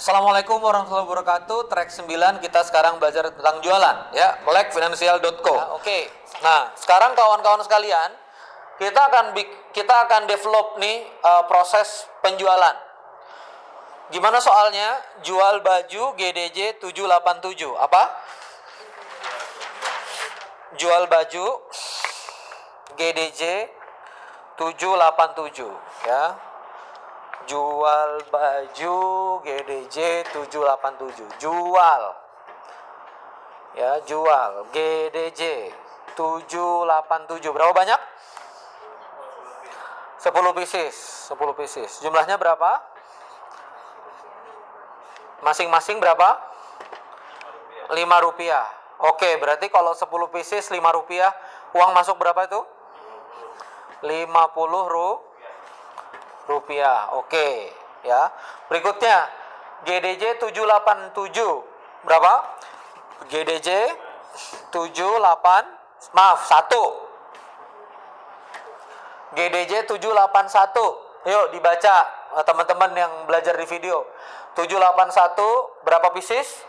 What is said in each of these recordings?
Assalamualaikum warahmatullahi wabarakatuh. Track 9 kita sekarang belajar tentang jualan ya, melekfinancial.co. Oke. Nah, sekarang kawan-kawan sekalian, kita akan develop nih proses penjualan. Gimana soalnya? Jual baju GDJ 787. Apa? Jual baju GDJ 787 ya. Jual baju GDJ 787. Jual. Ya, jual GDJ 787. Berapa banyak? 10 pieces. 10 pieces. Jumlahnya berapa? Masing-masing berapa? 5 rupiah. Oke, berarti kalau 10 pieces 5 rupiah, uang masuk berapa itu? 50 rupiah. Oke, ya. Berikutnya GDJ 787 berapa? GDJ 1 GDJ 781. Yuk dibaca teman-teman yang belajar di video. 781 berapa pieces?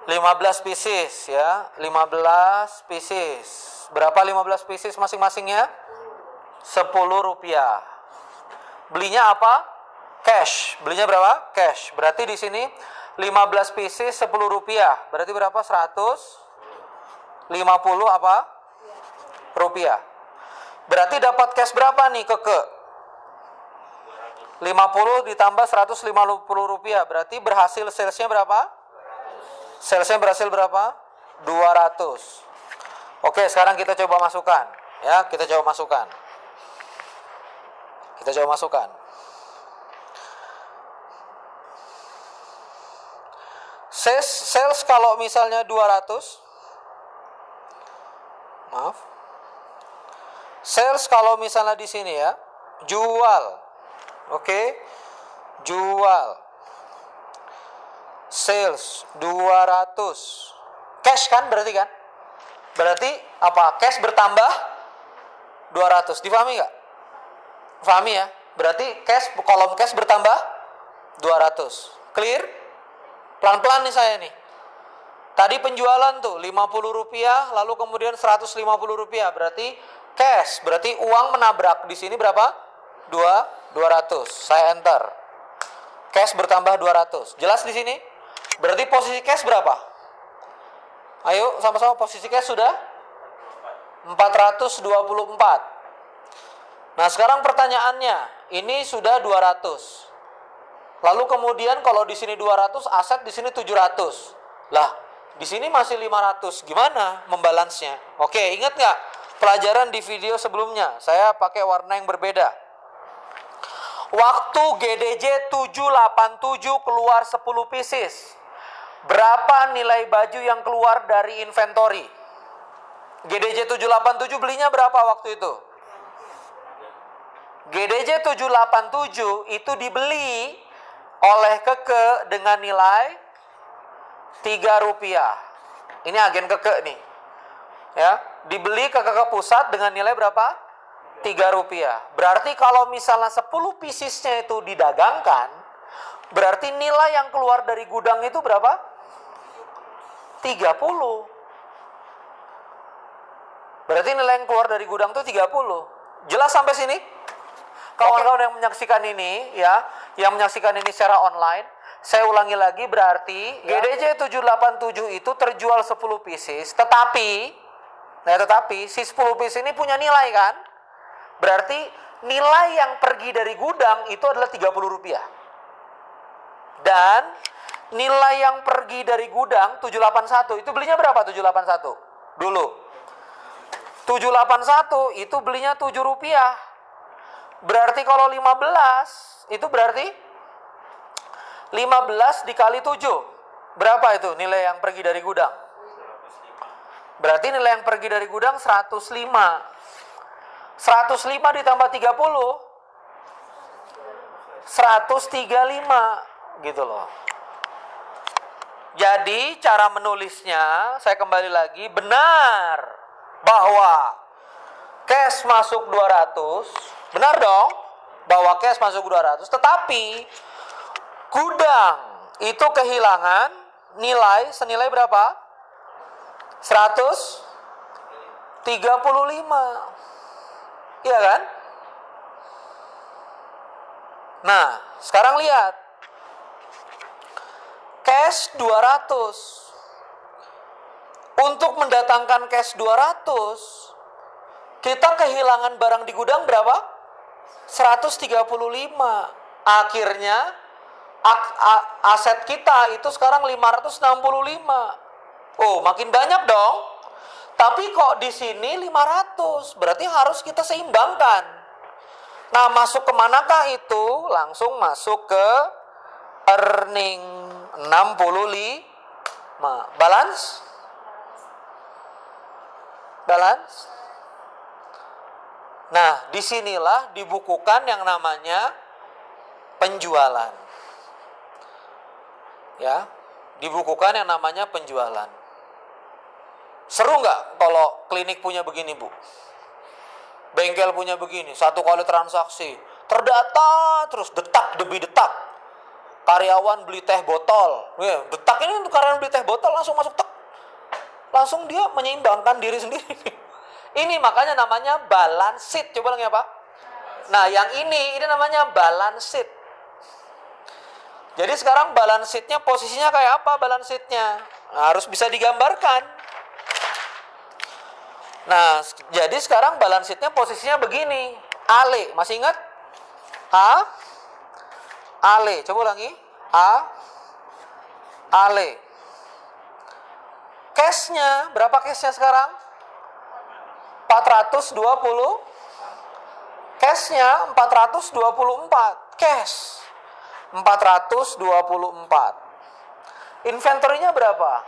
15 pieces ya. 15 pieces. Berapa 15 pieces masing-masingnya? 10 rupiah. Belinya apa? Cash. Belinya berapa? Cash. Berarti di sini 15 pieces 10 rupiah. Berarti berapa? 150 apa? Rupiah. Berarti dapat cash berapa nih Keke? 50 ditambah 150 rupiah. Berarti berhasil salesnya berapa? Salesnya berhasil berapa? 200. Oke, sekarang kita coba masukkan. Ya, kita coba masukkan. Sales kalau misalnya 200. Maaf. Sales kalau misalnya di sini ya, jual. Oke. Jual. Sales 200. Cash kan berarti kan? Berarti apa? Cash bertambah 200. Difahami enggak? Pahami ya? Berarti kolom cash bertambah 200. Clear? Pelan-pelan nih saya nih. Tadi penjualan tuh 50 rupiah, lalu kemudian 150 rupiah. Berarti cash, berarti uang menabrak. Di sini berapa? 200. Saya enter. Cash bertambah 200. Jelas di sini? Berarti posisi cash berapa? Ayo sama-sama, posisi cash sudah 424. Nah, sekarang pertanyaannya, ini sudah 200. Lalu kemudian kalau di sini 200, aset di sini 700. Lah, di sini masih 500. Gimana membalansnya? Oke, ingat nggak pelajaran di video sebelumnya? Saya pakai warna yang berbeda. Waktu GDJ 787 keluar 10 pieces, berapa nilai baju yang keluar dari inventory? GDJ 787 belinya berapa waktu itu? GDJ 787 itu dibeli oleh Keke dengan nilai 3 rupiah. Ini agen Keke nih. Ya, dibeli ke Keke Pusat dengan nilai berapa? 3 rupiah. Berarti kalau misalnya 10 piecesnya itu didagangkan, berarti nilai yang keluar dari gudang itu berapa? 30. Berarti nilai yang keluar dari gudang itu 30. Jelas sampai sini? Kawan-kawan yang menyaksikan ini ya, yang menyaksikan ini secara online, saya ulangi lagi, berarti GDJ 787 itu terjual 10 pieces, tetapi si 10 pieces ini punya nilai kan? Berarti nilai yang pergi dari gudang itu adalah 30 rupiah. Dan nilai yang pergi dari gudang 781 itu belinya berapa 781? Dulu. 781 itu belinya 7 rupiah. Berarti kalau 15 itu berarti 15 dikali 7. Berapa itu nilai yang pergi dari gudang? Berarti nilai yang pergi dari gudang 105. 105 ditambah 30 135 gitu loh. Jadi cara menulisnya, saya kembali lagi, benar bahwa cash masuk 200. Benar dong? Bahwa cash masuk 200, tetapi gudang itu kehilangan nilai senilai berapa? 135. Iya kan? Nah, sekarang lihat. Cash 200. Untuk mendatangkan cash 200, kita kehilangan barang di gudang berapa? 135. Akhirnya aset kita itu sekarang 565. Oh, makin banyak dong. Tapi kok di sini 500, berarti harus kita seimbangkan. Nah, masuk ke manakah itu? Langsung masuk ke earning 65. Balance? Balance? Nah, disinilah dibukukan yang namanya penjualan. Ya, dibukukan yang namanya penjualan. Seru nggak kalau klinik punya begini, Bu? Bengkel punya begini, 1 kali transaksi, terdata terus detak demi detak. Karyawan beli teh botol, ya, detak ini untuk karyawan beli teh botol langsung masuk tek. Langsung dia menyeimbangkan diri sendiri. Ini makanya namanya balance sheet. Coba lagi apa? Nah, yang ini namanya balance sheet. Jadi sekarang balance sheet-nya posisinya kayak apa balance sheet-nya? Nah, harus bisa digambarkan. Nah, jadi sekarang balance sheet-nya posisinya begini. Ale, masih ingat? Ale, coba ulangi. Ale. Cash-nya, berapa cash-nya sekarang? 420. Cash-nya 424. Cash 424. Inventory-nya berapa?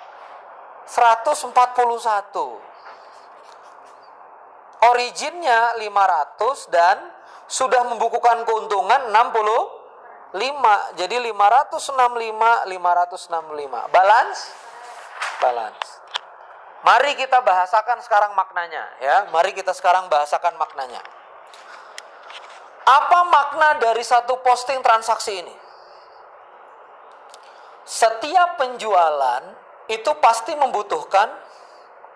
141. Origin-nya 500 dan sudah membukukan keuntungan 65. Jadi 565, 565. Balance? Balance. Mari kita bahasakan sekarang maknanya, ya. Mari kita sekarang bahasakan maknanya. Apa makna dari satu posting transaksi ini? Setiap penjualan itu pasti membutuhkan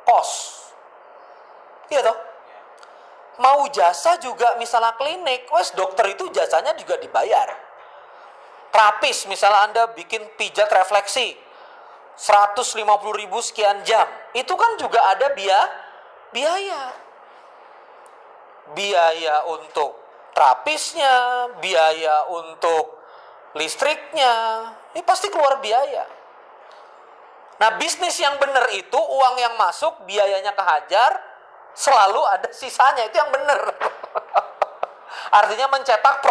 cost. Iya toh? Mau jasa juga, misalnya klinik, dokter itu jasanya juga dibayar. Terapis, misalnya Anda bikin pijat refleksi 150.000 sekian jam, itu kan juga ada biaya. Biaya untuk terapisnya, biaya untuk listriknya, ini pasti keluar biaya. Nah, bisnis yang benar itu uang yang masuk, biayanya kehajar, selalu ada sisanya, itu yang benar. Artinya mencetak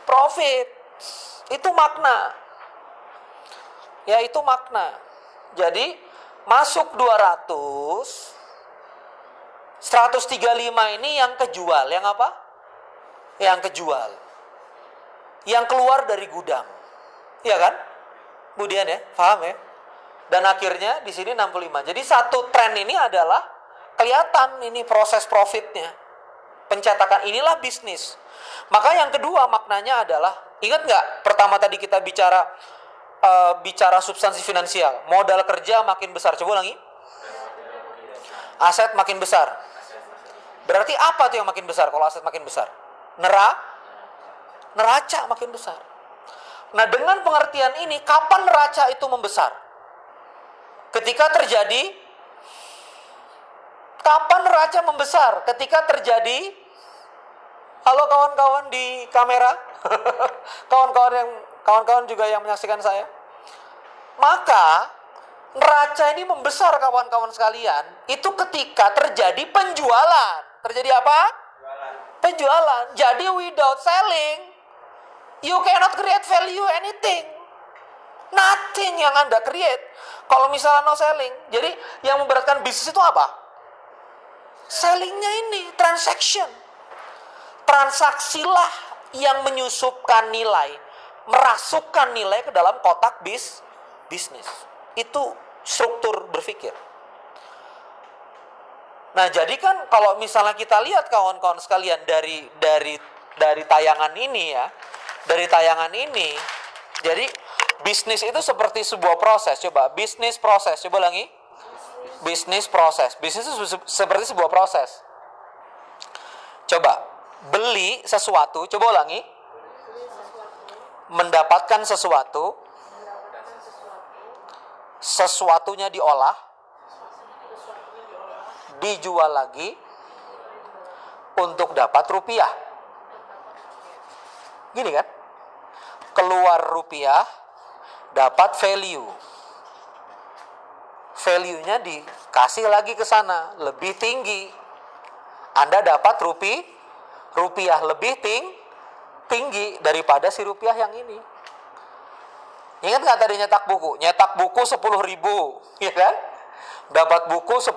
profit. Itu makna. Ya, itu makna. Jadi masuk 200, 135 ini yang kejual. Yang apa? Yang kejual. Yang keluar dari gudang. Iya kan? Kemudian ya, paham ya? Dan akhirnya di sini 65. Jadi satu tren ini adalah kelihatan ini proses profitnya. Pencetakan inilah bisnis. Maka yang kedua maknanya adalah, ingat nggak pertama tadi kita bicara substansi finansial, modal kerja makin besar. Coba ulangi. Aset makin besar. Berarti apa tuh yang makin besar kalau aset makin besar? Neraca makin besar. Nah, dengan pengertian ini, kapan neraca itu membesar? Ketika terjadi. Kapan neraca membesar? Ketika terjadi. Halo kawan-kawan di kamera. Kawan-kawan juga yang menyaksikan saya. Maka neraca ini membesar kawan-kawan sekalian. Itu ketika terjadi penjualan. Terjadi apa? Penjualan. Jadi without selling, you cannot create value anything. Nothing yang Anda create. Kalau misalnya no selling. Jadi yang memberatkan bisnis itu apa? Sellingnya ini, transaction. Transaksilah yang menyusupkan nilai, merasukkan nilai ke dalam kotak bisnis. Itu struktur berpikir. Nah, jadi kan kalau misalnya kita lihat kawan-kawan sekalian dari tayangan ini ya, dari tayangan ini, jadi Bisnis itu seperti sebuah proses. Coba, bisnis proses. Coba ulangi. Bisnis proses. Bisnis itu seperti sebuah proses. Coba, beli sesuatu. Coba ulangi. Mendapatkan sesuatu. Sesuatunya diolah. Dijual lagi. Untuk dapat rupiah. Gini kan? Keluar rupiah, dapat value. Value-nya dikasih lagi ke sana, lebih tinggi. Anda dapat rupiah lebih tinggi daripada si rupiah yang ini. Ingat nggak tadi nyetak buku? Nyetak buku 10.000, ya kan? Dapat buku 10.000,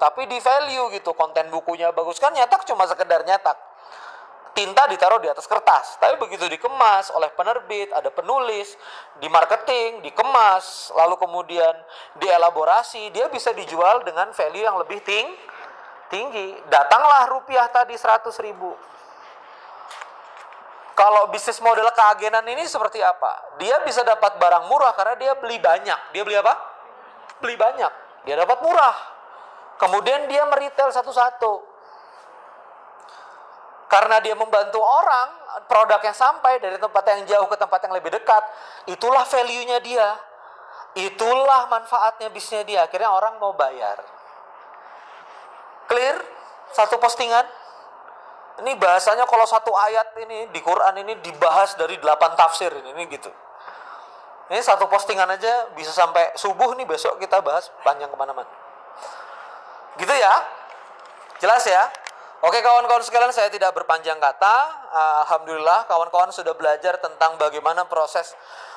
tapi di value gitu. Konten bukunya bagus kan, nyetak cuma sekedar nyetak. Tinta ditaruh di atas kertas, tapi begitu dikemas oleh penerbit, ada penulis, di marketing, dikemas, lalu kemudian dielaborasi, dia bisa dijual dengan value yang lebih tinggi. Datanglah rupiah tadi 100.000. Kalau bisnis model keagenan ini seperti apa? Dia bisa dapat barang murah karena dia beli banyak. Dia beli apa? Beli banyak. Dia dapat murah. Kemudian dia meretail satu-satu. Karena dia membantu orang, produknya sampai dari tempat yang jauh ke tempat yang lebih dekat. Itulah value-nya dia. Itulah manfaatnya bisnisnya dia. Akhirnya orang mau bayar. Clear? Satu postingan. Ini bahasanya kalau satu ayat ini di Quran ini dibahas dari 8 tafsir ini gitu. Ini satu postingan aja bisa sampai subuh nih, besok kita bahas panjang kemana-mana. Gitu ya? Jelas ya? Oke kawan-kawan sekalian, saya tidak berpanjang kata. Alhamdulillah kawan-kawan sudah belajar tentang bagaimana proses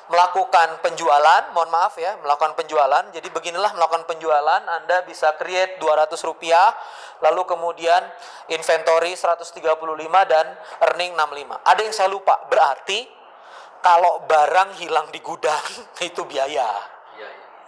melakukan penjualan. Mohon maaf ya, melakukan penjualan. Jadi beginilah melakukan penjualan. Anda bisa create 200 rupiah, lalu kemudian inventory 135 dan earning 65. Ada yang saya lupa, berarti kalau barang hilang di gudang itu biaya.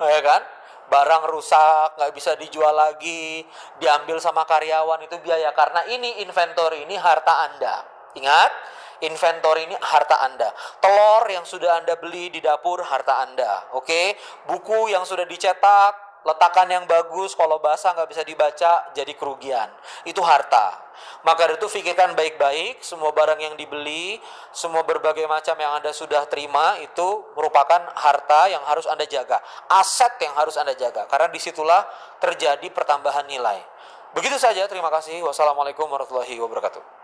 Ya kan? Barang rusak, nggak bisa dijual lagi, diambil sama karyawan, itu biaya. Karena ini inventory, ini harta Anda. Ingat, inventory ini harta Anda. Telur yang sudah Anda beli di dapur, harta Anda. Oke, buku yang sudah dicetak, letakan yang bagus, kalau basah nggak bisa dibaca, jadi kerugian. Itu harta. Maka dari itu pikirkan baik-baik, semua barang yang dibeli, semua berbagai macam yang Anda sudah terima, itu merupakan harta yang harus Anda jaga. Aset yang harus Anda jaga. Karena disitulah terjadi pertambahan nilai. Begitu saja, terima kasih. Wassalamualaikum warahmatullahi wabarakatuh.